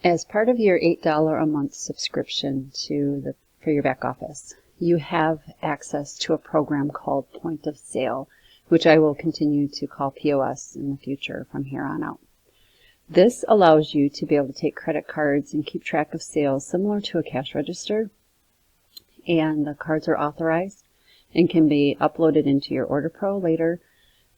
As part of your $8 a month subscription for your back office, you have access to a program called Point of Sale, which I will continue to call POS in the future from here on out. This allows you to be able to take credit cards and keep track of sales similar to a cash register, and the cards are authorized and can be uploaded into your Order Pro later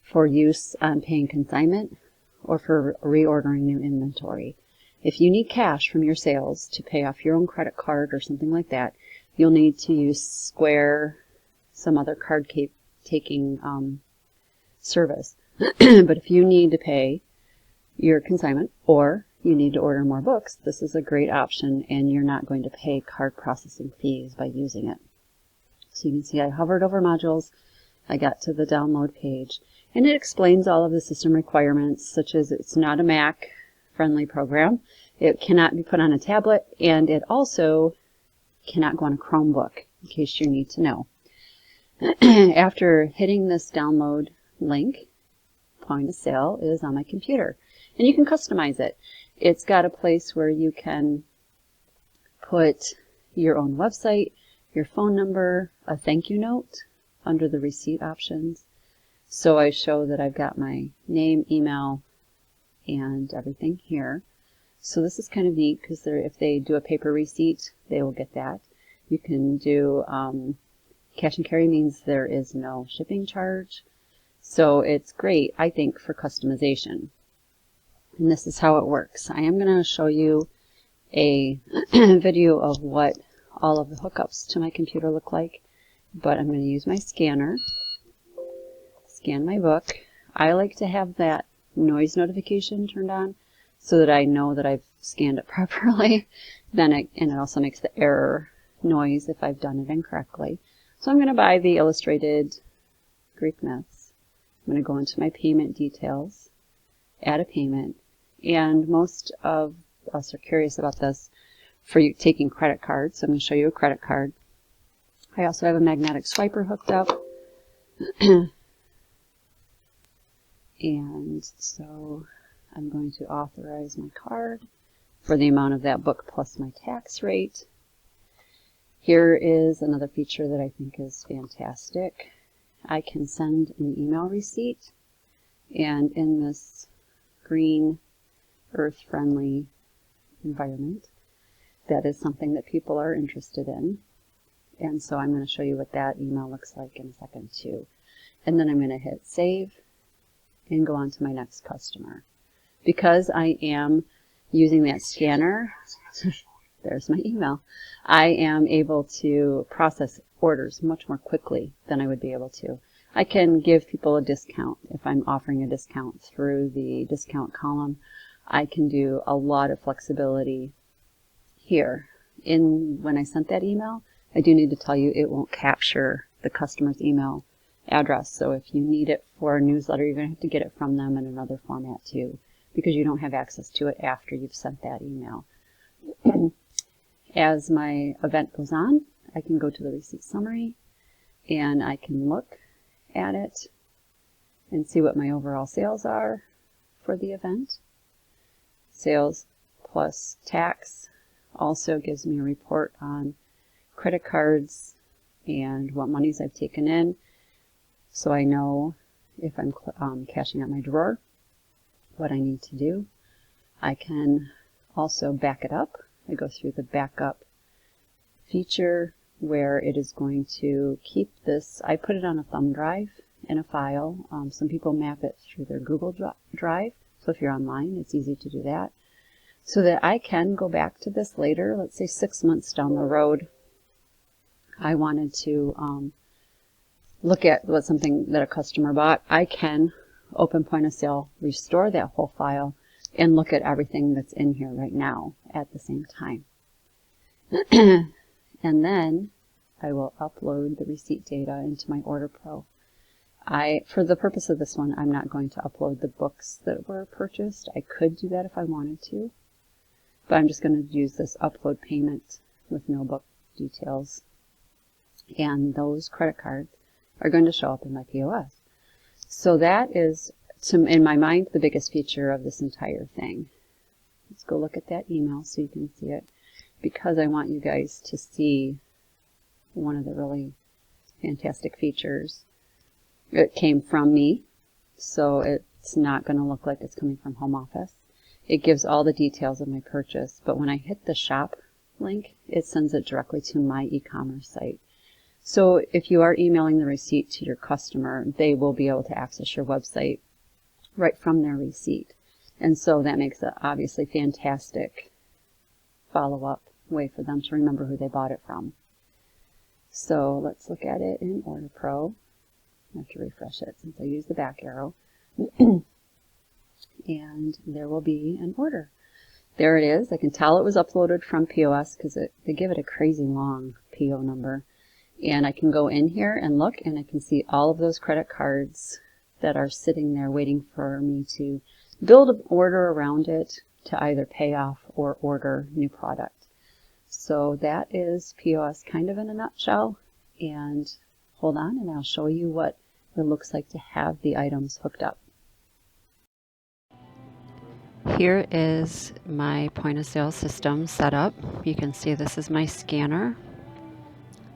for use on paying consignment or for reordering new inventory. If you need cash from your sales to pay off your own credit card or something like that, you'll need to use Square, some other card taking service. But if you need to pay your consignment or you need to order more books, this is a great option, and you're not going to pay card processing fees by using it. So you can see I hovered over modules, I got to the download page, and it explains all of the system requirements, such as it's not a Mac-friendly program, it cannot be put on a tablet, and it also cannot go on a Chromebook, in case you need to know. After hitting this download link, Point of Sale is on my computer, and you can customize it. It's got a place where you can put your own website, your phone number, a thank you note under the receipt options. So I show that I've got my name, email, and everything here. So this is kind of neat because if they do a paper receipt, they will get that. You can do cash and carry, means there is no shipping charge. So it's great, I think, for customization. And this is how it works. I am going to show you a video of what all of the hookups to my computer look like, but I'm going to use my scanner, scan my book. I like to have that noise notification turned on so that I know that I've scanned it properly. And it also makes the error noise if I've done it incorrectly. So I'm going to buy the Illustrated Greek Myths. I'm going to go into my payment details, add a payment, and most of us are curious about this for you taking credit cards. So I'm going to show you a credit card. I also have a magnetic swiper hooked up. And so I'm going to authorize my card for the amount of that book plus my tax rate. Here is another feature that I think is fantastic. I can send an email receipt, and in this green, earth-friendly environment, that is something that people are interested in. And so I'm going to show you what that email looks like in a second too. And then I'm going to hit save and go on to my next customer. Because I am using that scanner, there's my email, I am able to process orders much more quickly than I would be able to. I can give people a discount if I'm offering a discount through the discount column. I can do a lot of flexibility here. When I sent that email, I do need to tell you it won't capture the customer's email address. So if you need it for a newsletter, you're going to have to get it from them in another format too, because you don't have access to it after you've sent that email. As my event goes on, I can go to the receipt summary and I can look at it and see what my overall sales are for the event. Sales plus tax also gives me a report on credit cards and what monies I've taken in, so I know if I'm cashing out my drawer, what I need to do. I can also back it up. I go through the backup feature where it is going to keep this. I put it on a thumb drive in a file. Some people map it through their Google Drive, so if you're online, it's easy to do that, so that I can go back to this later. Let's say 6 months down the road, I wanted to look at something that a customer bought. I can open Point of Sale, restore that whole file, and look at everything that's in here right now at the same time. And then I will upload the receipt data into my Order Pro. For the purpose of this one, I'm not going to upload the books that were purchased. I could do that if I wanted to, but I'm just going to use this upload payment with no book details. And those credit cards are going to show up in my POS. So that is, in my mind, the biggest feature of this entire thing. let's go look at that email so you can see it, because I want you guys to see one of the really fantastic features. It came from me, so it's not going to look like it's coming from home office. It gives all the details of my purchase, but when I hit the shop link, it sends it directly to my e-commerce site. So if you are emailing the receipt to your customer, they will be able to access your website right from their receipt. And so that makes it obviously fantastic follow-up way for them to remember who they bought it from. So let's look at it in Order Pro. I have to refresh it since I use the back arrow. And there will be an order. There it is. I can tell it was uploaded from POS because they give it a crazy long PO number. And I can go in here and look, and I can see all of those credit cards that are sitting there waiting for me to build an order around it to either pay off or order new product. So that is POS kind of in a nutshell. And hold on, and I'll show you what it looks like to have the items hooked up. Here is my point of sale system set up. You can see this is my scanner.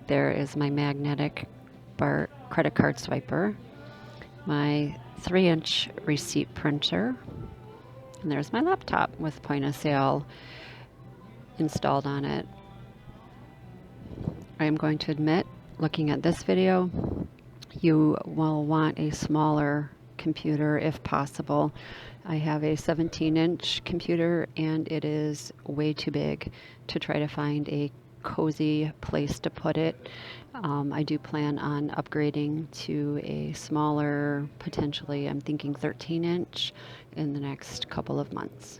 There is my magnetic bar credit card swiper, my 3-inch receipt printer, and there's my laptop with point of sale installed on it. I am going to admit, looking at this video, you will want a smaller computer if possible. I have a 17-inch computer and it is way too big to try to find a cozy place to put it. I do plan on upgrading to a smaller, potentially I'm thinking 13-inch in the next couple of months.